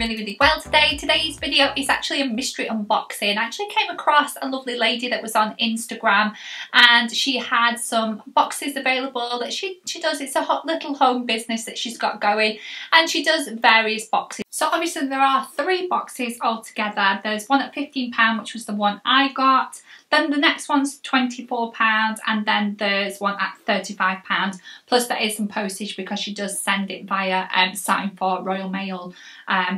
really, really well today. Today's video is actually a mystery unboxing. I actually came across a lovely lady that was on Instagram and she had some boxes available that she does. It's a hot little home business that she's got going and she does various boxes. So obviously there are 3 boxes altogether. There's one at £15, which was the one I got. Then the next one's £24 and then there's one at £35. Plus there is some postage because she does send it via sign for Royal Mail.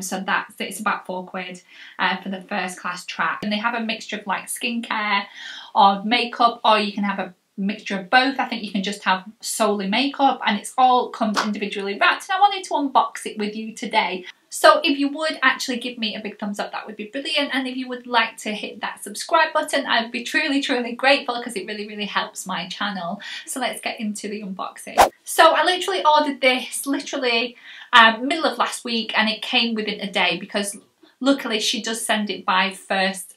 So it's about £4 for the first class track. And they have a mixture of like skincare or makeup, or you can have a mixture of both. I think you can just have solely makeup, and it's all comes individually wrapped, and I wanted to unbox it with you today. So if you would actually give me a big thumbs up, that would be brilliant, and if you would like to hit that subscribe button, I'd be truly grateful because it really helps my channel. So let's get into the unboxing. So I literally ordered this middle of last week and it came within a day because luckily she does send it by first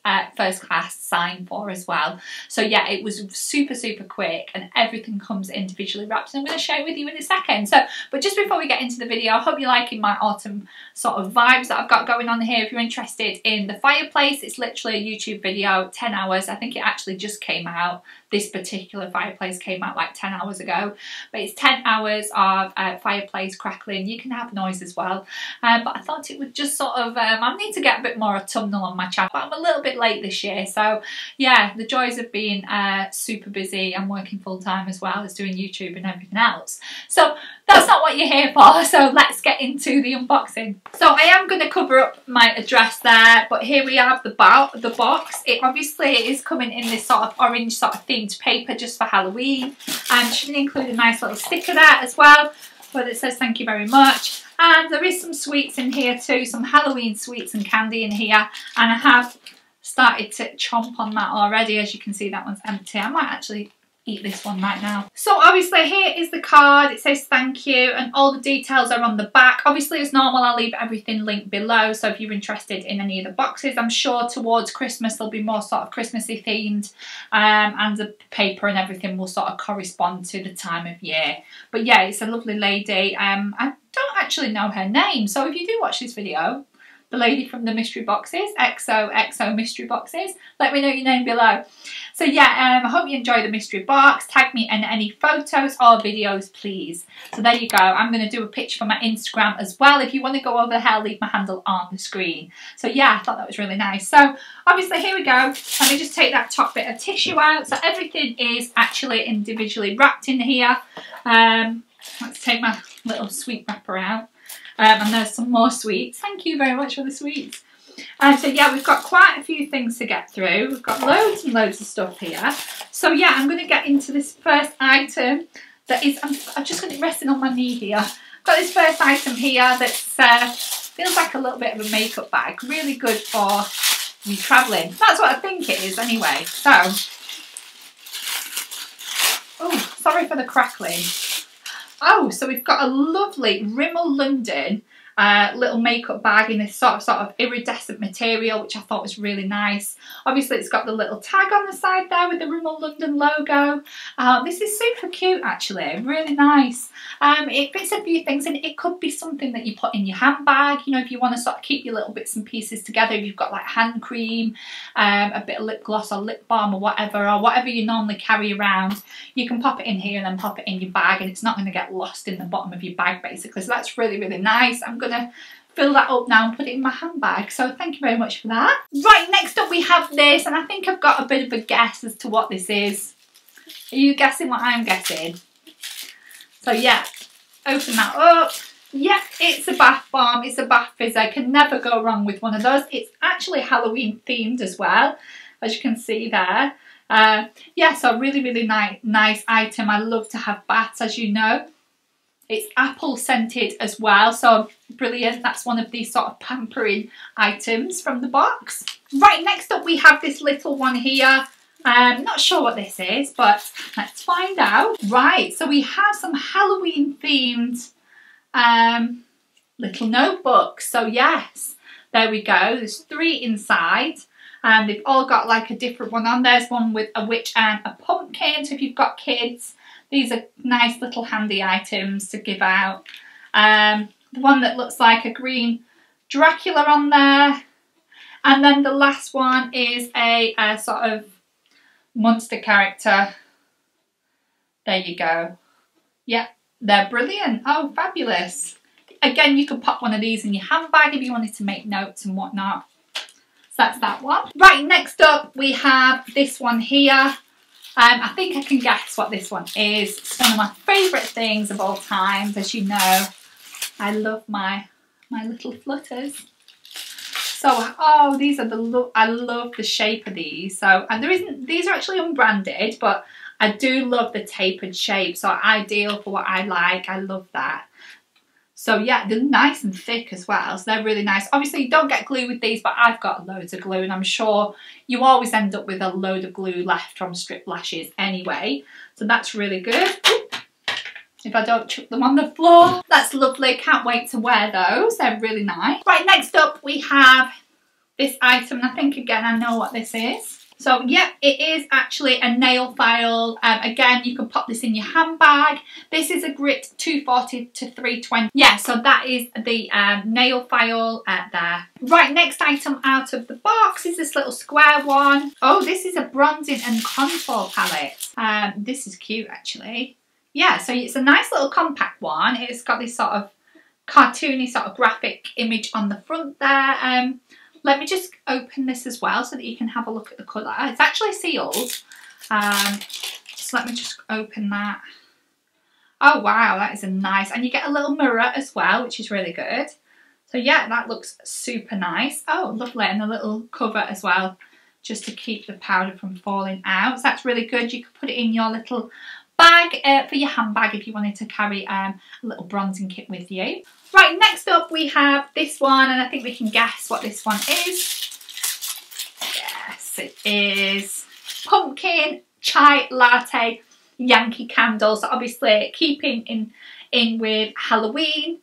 class sign for as well. So yeah, it was super quick and everything comes individually wrapped, and I'm going to share it with you in a second. So but just before we get into the video, I hope you're liking my autumn sort of vibes that I've got going on here. If you're interested in the fireplace, it's literally a YouTube video, 10 hours. I think it actually just came out. This particular fireplace came out like 10 hours ago, but it's 10 hours of fireplace crackling. You can have noise as well, but I thought it would just sort of, I need to get a bit more autumnal on my channel, but I'm a little bit late this year. So yeah, the joys of being super busy and working full time as well as doing YouTube and everything else. So that's not what you're here for, so let's get into the unboxing. So I am going to cover up my address there, but here we have the box. It obviously is coming in this sort of orange sort of themed paper just for Halloween, and should include a nice little sticker there as well, but it says thank you very much. And there is some sweets in here too, some Halloween sweets and candy in here, and I have started to chomp on that already. As you can see, that one's empty. I might actually eat this one right now. So obviously here is the card. It says thank you and all the details are on the back. Obviously as normal I'll leave everything linked below, so if you're interested in any of the boxes, I'm sure towards Christmas there'll be more sort of Christmassy themed, and the paper and everything will sort of correspond to the time of year. But yeah, it's a lovely lady. I don't actually know her name, so if you do watch this video, the lady from the mystery boxes, xoxo mystery boxes, let me know your name below. So yeah, I hope you enjoy the mystery box. Tag me in any photos or videos, please. So there you go. I'm going to do a picture for my Instagram as well. If you want to go over there, I'll leave my handle on the screen. So yeah, I thought that was really nice. So obviously here we go. Let me just take that top bit of tissue out. So everything is actually individually wrapped in here. Let's take my little sweet wrapper out. And there's some more sweets. Thank you very much for the sweets. So yeah, we've got quite a few things to get through. We've got loads and loads of stuff here. So yeah, I'm going to get into this first item that is, I'm just going to resting on my knee here. I've got this first item here that feels like a little bit of a makeup bag. Really good for you travelling. That's what I think it is anyway. So, oh, sorry for the crackling. Oh, so we've got a lovely Rimmel London little makeup bag in this sort of iridescent material, which I thought was really nice. Obviously it's got the little tag on the side there with the Rimmel London logo. This is super cute actually, really nice. It fits a few things, and it could be something that you put in your handbag, you know, if you want to sort of keep your little bits and pieces together. If you've got like hand cream, a bit of lip gloss or lip balm or whatever you normally carry around, you can pop it in here and then pop it in your bag, and it's not going to get lost in the bottom of your bag basically. So that's really nice. I'm going to fill that up now and put it in my handbag, so thank you very much for that. Right, next up we have this, and I think I've got a bit of a guess as to what this is. Are you guessing what I'm guessing? So yeah, open that up. Yeah, it's a bath bomb, it's a bath fizzer. Can never go wrong with one of those. It's actually Halloween themed as well, as you can see there. Yeah, so really nice item. I love to have baths, as you know. It's apple scented as well, so brilliant. That's one of these sort of pampering items from the box. Right, next up we have this little one here. Not sure what this is, but let's find out. Right, so we have some Halloween themed little notebooks. So yes, there we go. There's 3 inside. They've all got like a different one on. There's one with a witch and a pumpkin. So if you've got kids, these are nice little handy items to give out. The one that looks like a green Dracula on there. And then the last one is a sort of monster character. There you go. Yep, they're brilliant. Oh, fabulous. Again, you could pop one of these in your handbag if you wanted to make notes and whatnot. So that's that one. Right, next up we have this one here. I think I can guess what this one is. It's one of my favourite things of all time. As you know, I love my little flutters. So, oh, these are I love the shape of these. So, and these are actually unbranded, but I do love the tapered shape. So ideal for what I like. I love that. So yeah, they're nice and thick as well. So they're really nice. Obviously you don't get glue with these, but I've got loads of glue and I'm sure you always end up with a load of glue left from strip lashes anyway. So that's really good. If I don't chuck them on the floor. That's lovely. Can't wait to wear those. They're really nice. Right, next up we have this item. And I think again I know what this is. So yeah, it is actually a nail file. Again, you can pop this in your handbag. This is a grit 240 to 320. Yeah, so that is the nail file there. Right, next item out of the box is this little square one. Oh, this is a bronzing and contour palette. This is cute actually. Yeah, so it's a nice little compact one. It's got this sort of cartoony sort of graphic image on the front there. Let me just open this as well so that you can have a look at the colour. It's actually sealed. So let me just open that. Oh wow, that is a nice, and you get a little mirror as well, which is really good. So yeah, that looks super nice. Oh, lovely, and a little cover as well, just to keep the powder from falling out. So that's really good. You could put it in your little bag for your handbag if you wanted to carry a little bronzing kit with you. Right, next up we have this one, and I think we can guess what this one is. Yes, it is pumpkin chai latte Yankee candles. So obviously keeping in with Halloween.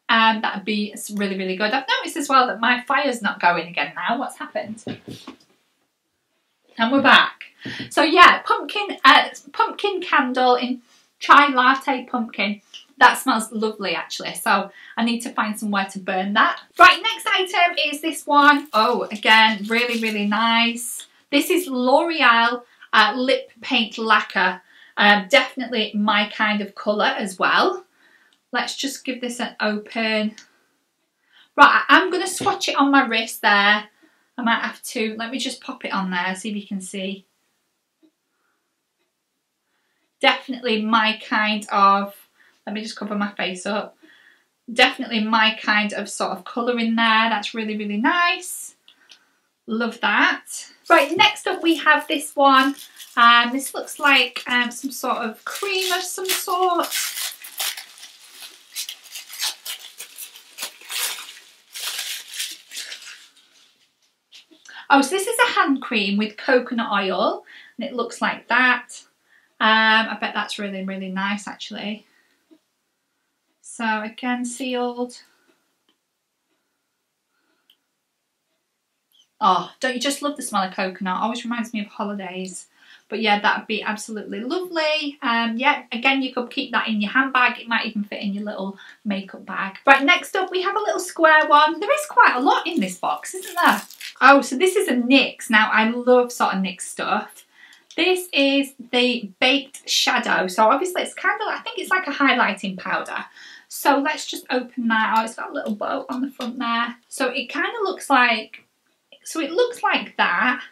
That would be really, really good. I've noticed as well that my fire's not going again now. What's happened? And we're back. So yeah, pumpkin candle in chai latte pumpkin. That smells lovely actually, so I need to find somewhere to burn that. Right, next item is this one. Oh, again, really, really nice. This is L'Oreal lip paint lacquer. Definitely my kind of colour as well. Let's just give this an open. Right, I'm going to swatch it on my wrist there. I might have to, let me just pop it on there, see if you can see. Definitely my kind of, let me just cover my face up. Definitely my kind of sort of colour in there. That's really, really nice. Love that. Right, next up we have this one. This looks like some sort of cream of some sort. Oh, so this is a hand cream with coconut oil, and it looks like that. I bet that's really, really nice actually. So again, sealed. Oh, don't you just love the smell of coconut? Always reminds me of holidays. But yeah, that would be absolutely lovely. Yeah, again, you could keep that in your handbag. It might even fit in your little makeup bag. Right, next up we have a little square one. There is quite a lot in this box, isn't there? Oh, so this is a NYX. Now, I love sort of NYX stuff. This is the Baked Shadow. So obviously it's kind of, I think it's like a highlighting powder. So let's just open that. Oh, it's got a little bow on the front there. So it kind of looks like, so it looks like that,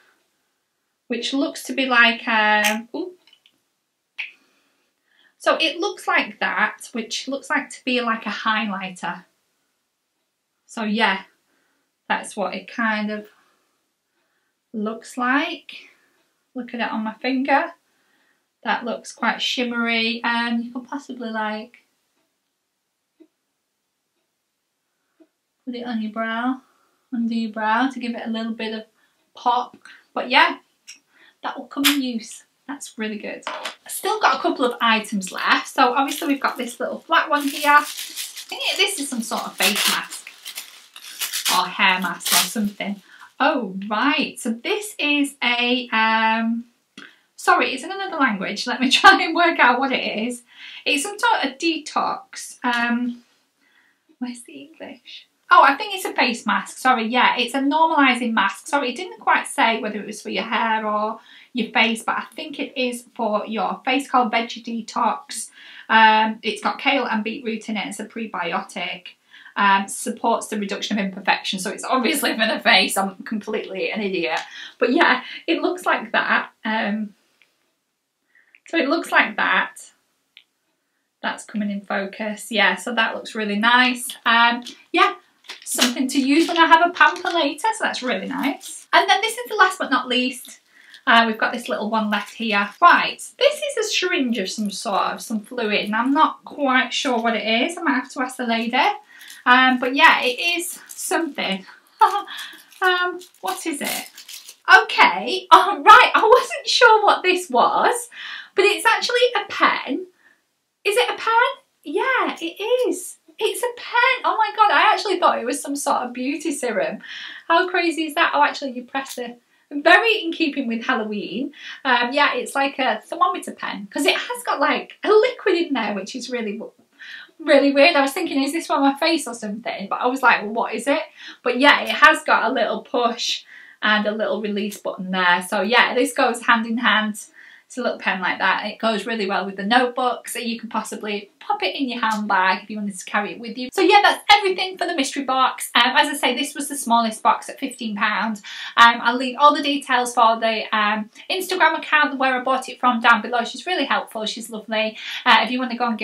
which looks to be like, so it looks like that, which looks like to be like a highlighter. So yeah, that's what it kind of looks like. Look at it on my finger. That looks quite shimmery, and you can possibly like put it on your brow, under your brow to give it a little bit of pop. But yeah, that will come in use. That's really good. I've still got a couple of items left. So obviously we've got this little flat one here. I think this is some sort of face mask or hair mask or something. Oh, right. So this is a, sorry, it's in another language. Let me try and work out what it is. It's some sort of detox. Where's the English? Oh, I think it's a face mask. Sorry, yeah, it's a normalising mask. Sorry, it didn't quite say whether it was for your hair or your face, but I think it is for your face, called Veggie Detox. It's got kale and beetroot in it. It's a prebiotic. Supports the reduction of imperfection, so it's obviously for the face. I'm completely an idiot, but yeah, it looks like that. So it looks like that. That's coming in focus. Yeah, so that looks really nice. Yeah, something to use when I have a pamper later, so that's really nice. And then this is the last but not least. We've got this little one left here. Right, this is a syringe of some sort, of some fluid, and I'm not quite sure what it is. I might have to ask the lady. But yeah, it is something. What is it? Okay, right, I wasn't sure what this was, but it's actually a pen. Is it a pen? Yeah, it is. It's a pen. Oh my god, I actually thought it was some sort of beauty serum. How crazy is that? Oh, actually, you press it. Very in keeping with Halloween. Yeah, it's like a thermometer pen, because it has got like a liquid in there, which is really weird. I was thinking, is this for my face or something? But I was like, well, what is it? But yeah, it has got a little push and a little release button there. So yeah, this goes hand in hand. It's a little pen like that. It goes really well with the notebook, so you can possibly pop it in your handbag if you wanted to carry it with you. So yeah, that's everything for the mystery box. As I say, this was the smallest box at £15. I'll leave all the details for the Instagram account where I bought it from down below. She's really helpful. She's lovely. If you want to go and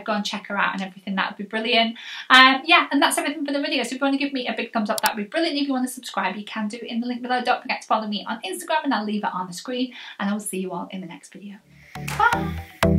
go and check her out and everything, that would be brilliant. Yeah, and that's everything for the video. So if you want to give me a big thumbs up, that would be brilliant. If you want to subscribe, you can do it in the link below. Don't forget to follow me on Instagram, and I'll leave it on the screen. And I will see you all in the next video. Bye!